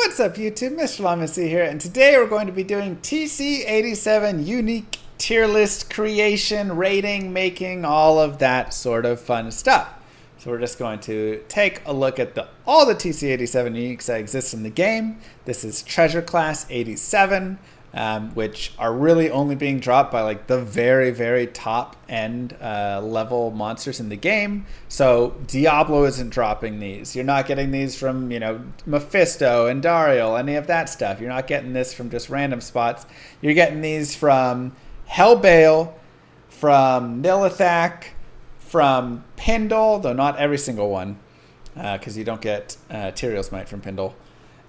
What's up YouTube, Mr. Lamacy here, and today we're going to be doing TC87 unique tier list creation, rating, making, all of that sort of fun stuff. So we're just going to take a look at all the TC87 uniques that exist in the game. This is treasure class 87, which are really only being dropped by like the very, very top end level monsters in the game. So Diablo isn't dropping these. You're not getting these from, Mephisto and Dario, any of that stuff. You're not getting this from just random spots. You're getting these from Hellbale, from Nilithak, from Pindle, though not every single one, because you don't get Tyrael's Might from Pindle.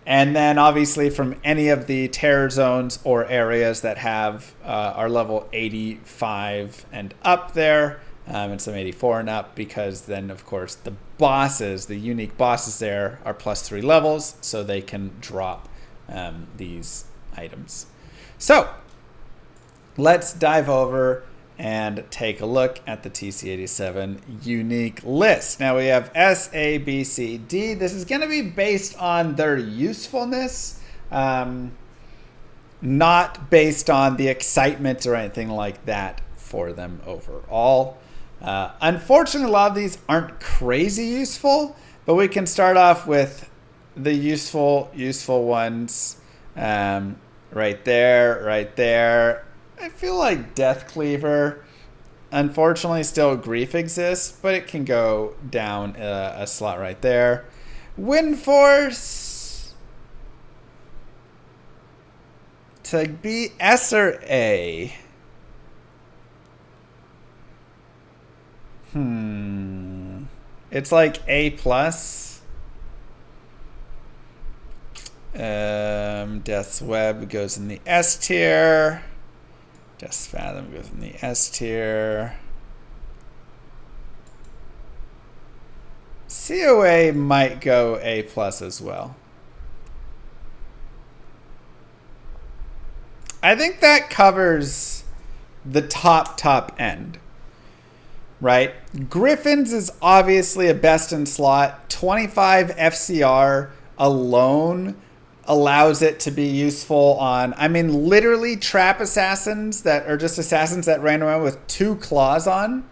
And then obviously from any of the terror zones or areas that have are level 85 and up there, and some 84 and up, because then of course the bosses, the unique bosses there, are +3 levels, so they can drop these items. So let's dive over and take a look at the TC87 unique list. Now we have S, A, B, C, D. This is going to be based on their usefulness, not based on the excitement or anything like that for them overall. Unfortunately, a lot of these aren't crazy useful, but we can start off with the useful ones. Right there. I feel like Death Cleaver, unfortunately, still Grief exists, but it can go down a slot right there. Wind Force to be S or A. It's like A plus. Death's Web goes in the S tier. Death's Fathom goes in the S tier. COA might go A plus as well. I think that covers the top end, right? Griffins is obviously a best in slot. 25 FCR alone allows it to be useful on, literally trap assassins that are just assassins that ran around with 2 claws on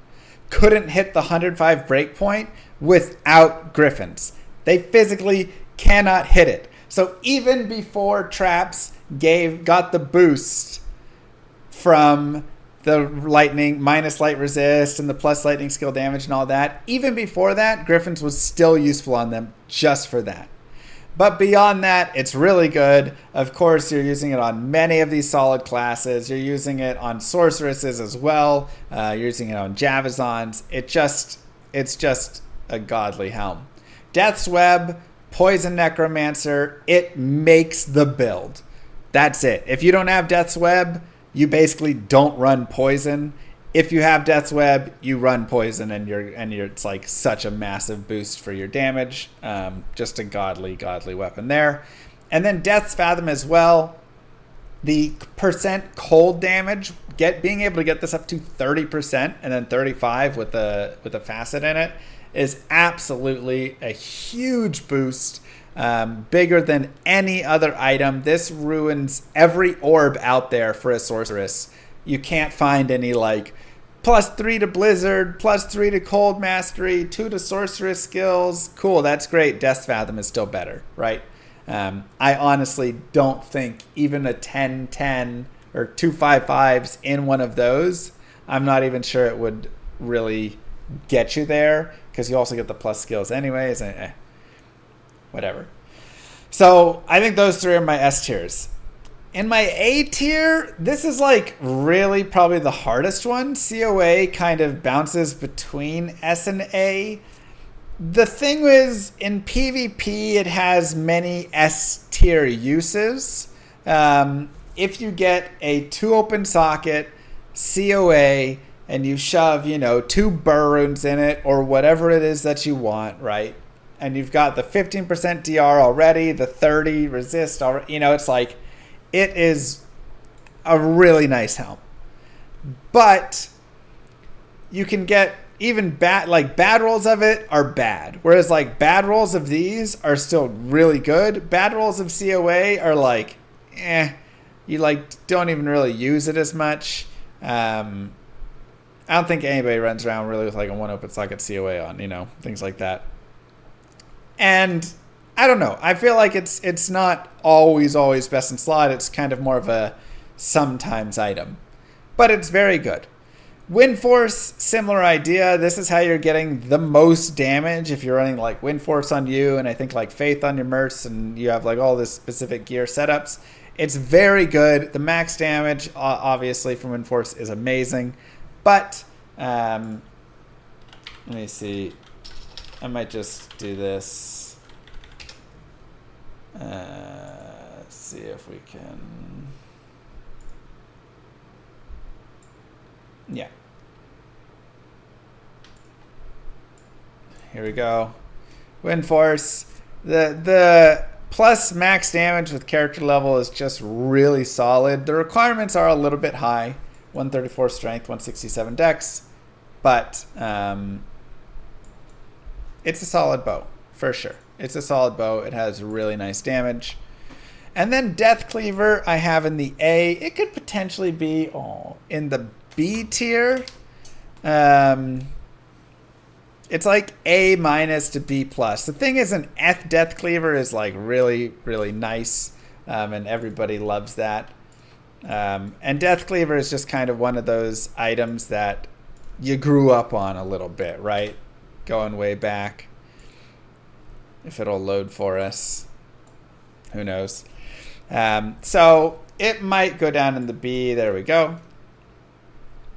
couldn't hit the 105 breakpoint without griffins. They physically cannot hit it. So even before traps got the boost from the lightning, minus light resist and the plus lightning skill damage and all that, even before that, griffins was still useful on them just for that. But beyond that, it's really good. Of course, you're using it on many of these solid classes. You're using it on sorceresses as well. You're using it on Javazons. It's just a godly helm. Death's Web, Poison Necromancer, it makes the build. That's it. If you don't have Death's Web, you basically don't run Poison. If you have Death's Web, you run Poison, and it's like such a massive boost for your damage. Just a godly weapon there. And then Death's Fathom as well. The % cold damage, being able to get this up to 30% and then 35 with a facet in it, is absolutely a huge boost. Bigger than any other item. This ruins every orb out there for a sorceress. You can't find any like +3 to Blizzard, +3 to Cold Mastery, 2 to Sorceress skills. Cool, that's great. Death's Fathom is still better, right? I honestly don't think even a 10-10 or 2 5-5s in one of those, I'm not even sure it would really get you there, because you also get the plus skills anyways. Whatever. So I think those 3 are my S tiers. In my A tier, this is like really probably the hardest one. COA kind of bounces between S and A. The thing is, in PvP, it has many S tier uses. If you get a 2 open socket COA and you shove, 2 burr runes in it or whatever it is that you want, right? And you've got the 15% DR already, the 30 resist already, it's like, it is a really nice helm. But you can get even bad rolls of it are bad. Whereas like bad rolls of these are still really good. Bad rolls of COA are like, you like don't even really use it as much. I don't think anybody runs around really with like a one open socket COA on, things like that. And I don't know. I feel like it's not always best in slot. It's kind of more of a sometimes item, but it's very good. Wind Force, similar idea. This is how you're getting the most damage if you're running like Wind Force on you, and I think like Faith on your Mercs, and you have like all this specific gear setups. It's very good. The max damage, obviously, from Wind Force is amazing, but let me see. I might just do this. See if we can. Yeah. Here we go. Wind Force. The plus max damage with character level is just really solid. The requirements are a little bit high. 134 strength, 167 dex. But it's a solid bow, for sure. It's a solid bow. It has really nice damage. And then Death Cleaver I have in the A. It could potentially be in the B tier. It's like A- to B+. The thing is, an Death Cleaver is like really, really nice, and everybody loves that. And Death Cleaver is just kind of one of those items that you grew up on a little bit, right? Going way back. If it'll load for us. Who knows? So it might go down in the B. There we go.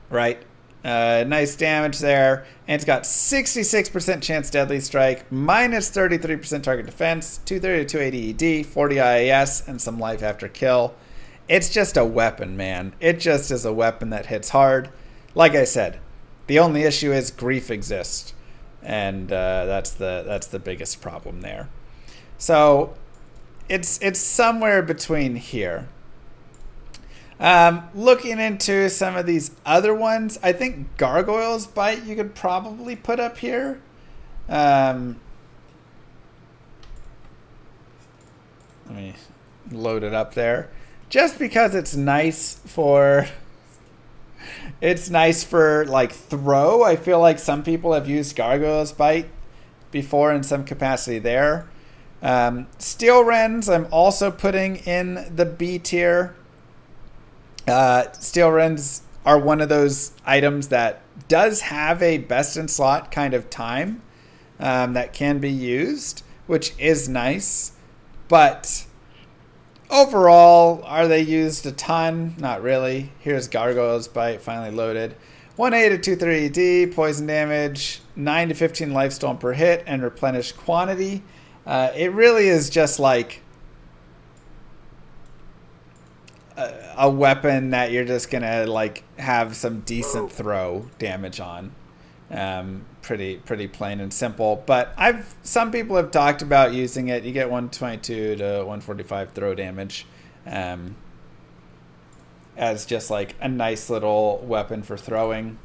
Right. Nice damage there. And it's got 66% chance deadly strike, minus 33% target defense, 230 to 280 ED, 40 IAS, and some life after kill. It's just a weapon, man. It just is a weapon that hits hard. Like I said, the only issue is grief exists. And that's the biggest problem there. So it's somewhere between here. Looking into some of these other ones, I think Gargoyle's Bite you could probably put up here. Let me load it up there. Just because it's nice for like throw. I feel like some people have used Gargoyle's Bite before in some capacity there. Steel Rends I'm also putting in the B tier. Steel Rends are one of those items that does have a best in slot kind of time that can be used, which is nice. But overall, are they used a ton? Not really. Here's Gargoyle's Bite finally loaded. 180 to 230 AD, poison damage, 9 to 15 lifesteal per hit, and replenish quantity. It really is just like a weapon that you're just gonna like have some decent throw damage on. Pretty plain and simple. But some people have talked about using it. You get 122 to 145 throw damage as just like a nice little weapon for throwing.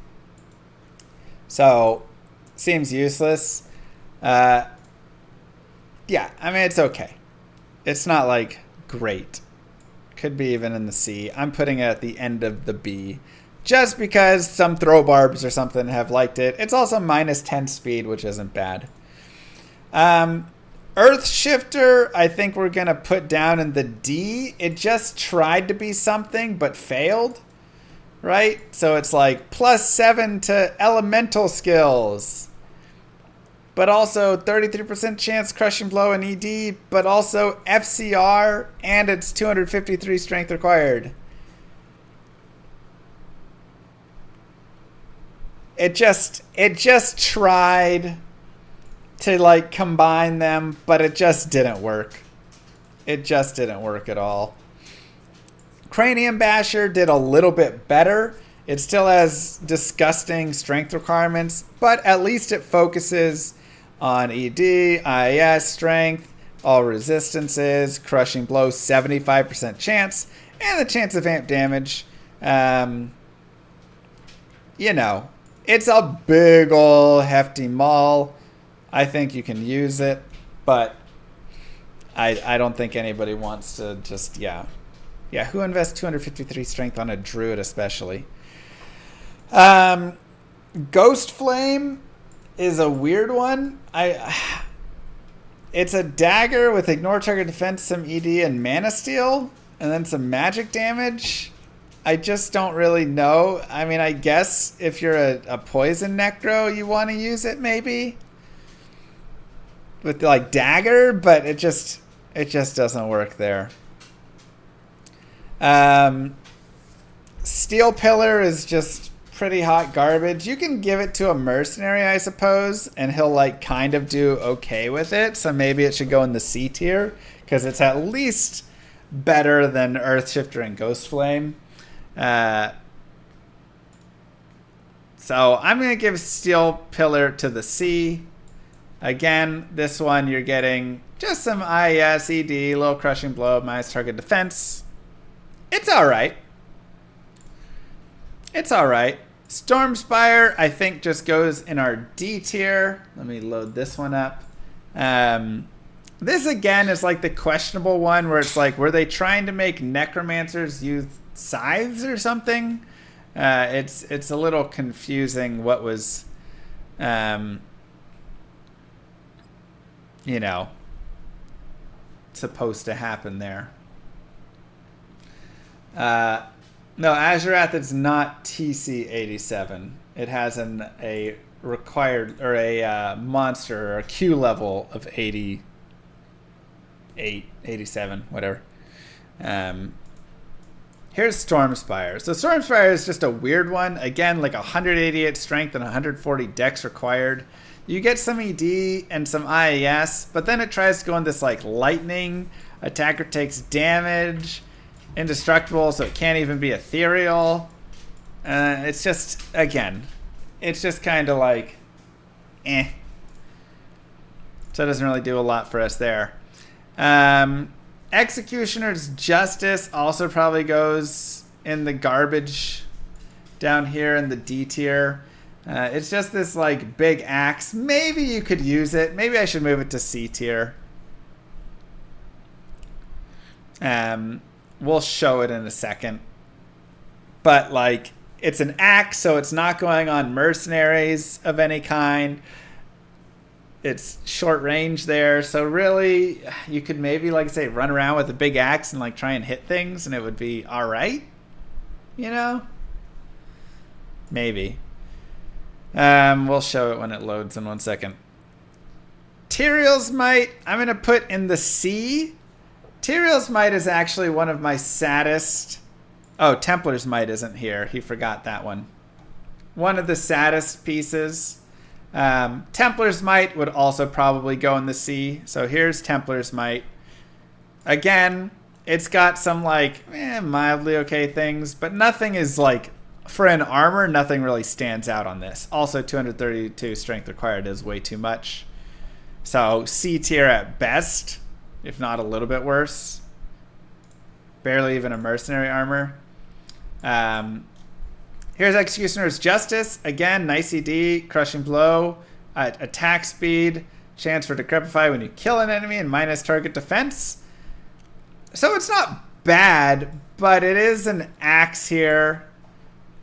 So seems useless. Yeah, I mean it's okay. It's not like great. Could be even in the C. I'm putting it at the end of the B. Just because some throw barbs or something have liked it. It's also minus 10 speed, which isn't bad. Earth Shifter, I think we're going to put down in the D. It just tried to be something, but failed. Right? So it's like +7 to elemental skills. But also 33% chance crushing blow and ED, but also FCR, and it's 253 strength required. It just tried to like combine them, but it just didn't work. It just didn't work at all. Cranium Basher did a little bit better. It still has disgusting strength requirements, but at least it focuses on ED, IAS, strength, all resistances, crushing blow, 75% chance, and the chance of amp damage. It's a big ol' hefty maul. I think you can use it, but I don't think anybody wants to just, yeah. Yeah, who invests 253 strength on a druid especially? Ghost Flame is a weird one. It's a dagger with ignore target defense, some ED, and mana steal, and then some magic damage. I just don't really know. I mean, I guess if you're a poison necro, you want to use it maybe with like dagger, but it just doesn't work there. Steel Pillar is just pretty hot garbage. You can give it to a mercenary, I suppose, and he'll like kind of do okay with it. So maybe it should go in the C tier because it's at least better than Earthshifter and Ghost Flame. So I'm going to give Steel Pillar to the C. Again, this one you're getting just some IS, ED, low crushing blow, minus target defense. It's alright. It's alright. Stormspire, I think, just goes in our D tier. Let me load this one up. This, again, is like the questionable one where it's like, were they trying to make necromancers use scythes or something? It's a little confusing what was, you know, supposed to happen there. No, Azurath is not TC87. It has a required, or a monster, or a Q level of 88, 87, whatever. Here's Stormspire. So Stormspire is just a weird one. Again, like 188 strength and 140 dex required. You get some ED and some IAS, but then it tries to go in this like lightning. Attacker takes damage. Indestructible, so it can't even be ethereal. It's just, again, it's just kind of like, eh. So it doesn't really do a lot for us there. Executioner's Justice also probably goes in the garbage down here in the D tier. It's just this like big axe. Maybe you could use it. Maybe I should move it to C tier. We'll show it in a second. But, like, it's an axe, so it's not going on mercenaries of any kind. It's short range there. So, really, you could maybe, like I say, run around with a big axe and, like, try and hit things, and it would be all right. You know? Maybe. We'll show it when it loads in 1 second. Tyrael's Might, I'm going to put in the C. Tyrael's Might is actually one of my saddest... Oh, Templar's Might isn't here. He forgot that one. One of the saddest pieces. Templar's Might would also probably go in the C. So here's Templar's Might. Again, it's got some like mildly okay things, but nothing is like... For an armor, nothing really stands out on this. Also, 232 strength required is way too much. So C tier at best... if not a little bit worse. Barely even a mercenary armor. Here's Executioner's Justice. Again, nice ED, crushing blow, attack speed, chance for Decrepify when you kill an enemy, and minus target defense. So it's not bad, but it is an axe here.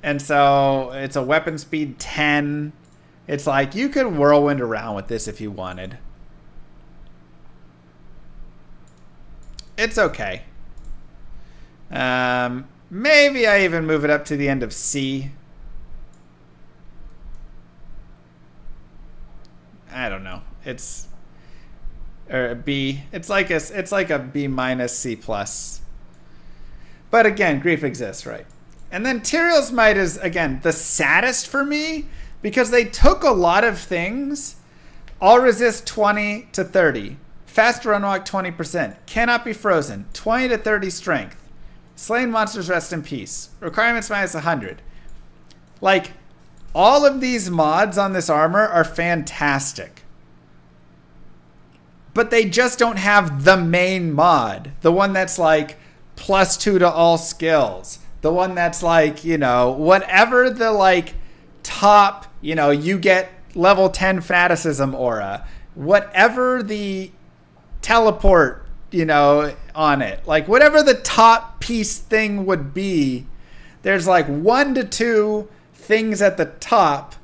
And so it's a weapon speed 10. It's like you could whirlwind around with this if you wanted. It's okay. Maybe I even move it up to the end of C. I don't know. It's or a B. It's like a B minus C plus. But again, grief exists, right? And then Tyrael's Might is again the saddest for me because they took a lot of things. All resist 20 to 30. Fast run walk 20%. Cannot be frozen. 20 to 30 strength. Slain monsters rest in peace. Requirements minus 100. Like, all of these mods on this armor are fantastic. But they just don't have the main mod. The one that's like +2 to all skills. The one that's like, you know, whatever the like top You know, you get level 10 fanaticism aura. Whatever the teleport, you know, on it. Like, whatever the top piece thing would be, there's like 1 to 2 things at the top.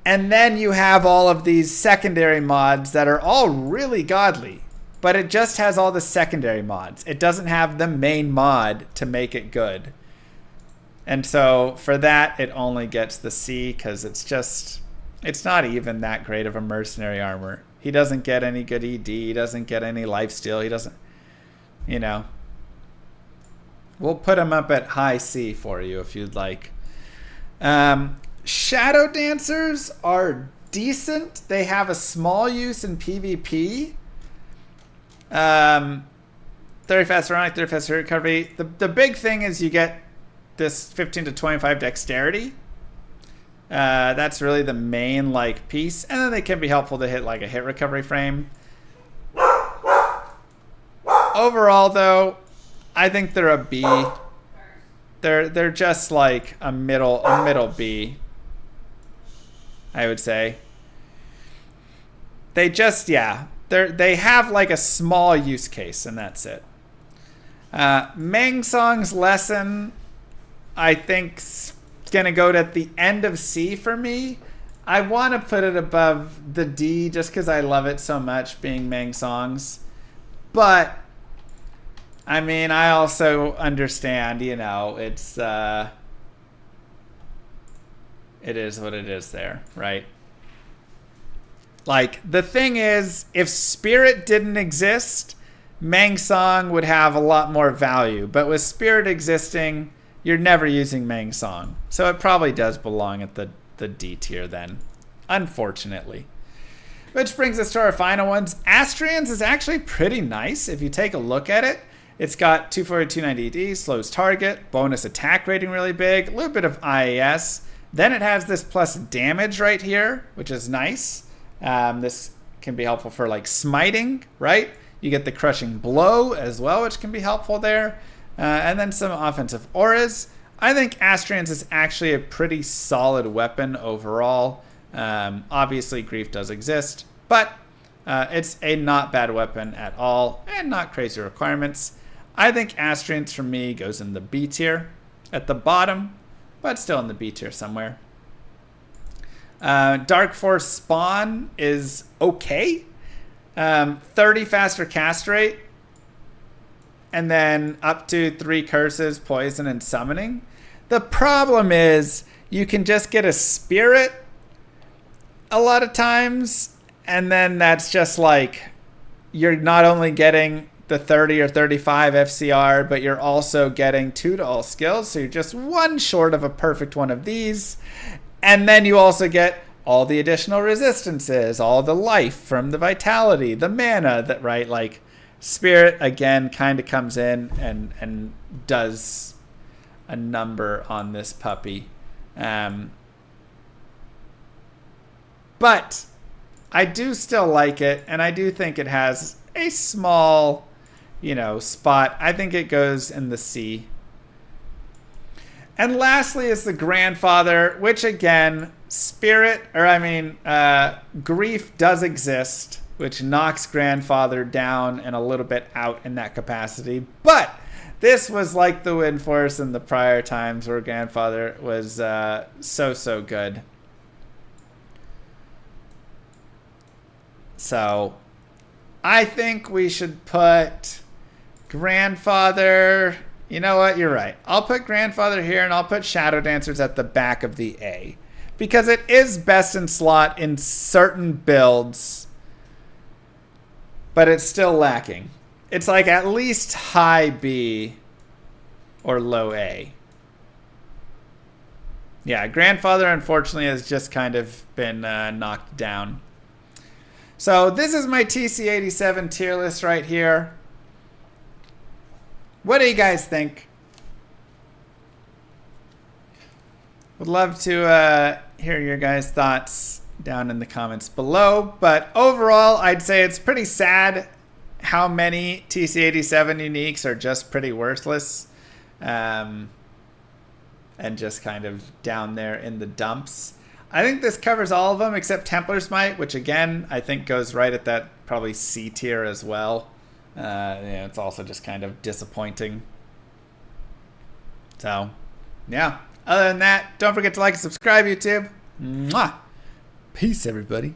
And then you have all of these secondary mods that are all really godly. But it just has all the secondary mods. It doesn't have the main mod to make it good. And so for that, it only gets the C because it's not even that great of a mercenary armor. He doesn't get any good ED. He doesn't get any lifesteal. He doesn't, you know. We'll put him up at high C for you if you'd like. Shadow Dancers are decent. They have a small use in PvP. 30 fast running, 30 fast recovery. The big thing is you get this 15 to 25 dexterity. That's really the main like piece, and then they can be helpful to hit like a hit recovery frame. Overall, though, I think they're a B. They're just like a middle B, I would say. They just they have like a small use case, and that's it. Meng Song's lesson, I think, is gonna go to the end of C for me. I want to put it above the D just because I love it so much, being Meng Song's. But I mean, I also understand, you know, it is what it is there, right? Like, the thing is, if Spirit didn't exist, Meng Song would have a lot more value. But with Spirit existing, you're never using Meng Song. So it probably does belong at the D tier then, unfortunately. Which brings us to our final ones. Astrian's is actually pretty nice if you take a look at it. It's got 240, 290 AD, slows target, bonus attack rating really big, a little bit of IAS. Then it has this plus damage right here, which is nice. This can be helpful for like smiting, right? You get the crushing blow as well, which can be helpful there. And then some offensive auras. I think Astrian's is actually a pretty solid weapon overall. Obviously, Grief does exist, but it's a not bad weapon at all and not crazy requirements. I think Astrian's for me goes in the B tier at the bottom, but still in the B tier somewhere. Dark Force Spawn is okay. 30 faster cast rate. And then up to 3 curses, poison, and summoning. The problem is you can just get a spirit a lot of times. And then that's just like, you're not only getting the 30 or 35 FCR, but you're also getting 2 to all skills. So you're just 1 short of a perfect one of these. And then you also get all the additional resistances, all the life from the vitality, the mana, that right? Like, Spirit, again, kind of comes in and does a number on this puppy. But I do still like it, and I do think it has a small, you know, spot. I think it goes in the C. And lastly is the Grandfather, which again, Grief does exist, which knocks Grandfather down and a little bit out in that capacity. But this was like the win for us in the prior times where Grandfather was so good. So I think we should put Grandfather. You know what? You're right. I'll put Grandfather here, and I'll put Shadow Dancers at the back of the A. Because it is best in slot in certain builds, but it's still lacking. It's like at least high B or low A. Yeah, Grandfather, unfortunately, has just kind of been knocked down. So this is my TC87 tier list right here. What do you guys think? Would love to hear your guys' thoughts down in the comments below. But overall, I'd say it's pretty sad how many TC87 uniques are just pretty worthless. And just kind of down there in the dumps. I think this covers all of them except Templar's Might, which again I think goes right at that probably C tier as well. Yeah, it's also just kind of disappointing. So, yeah. Other than that, don't forget to like and subscribe, YouTube. Mwah! Peace, everybody.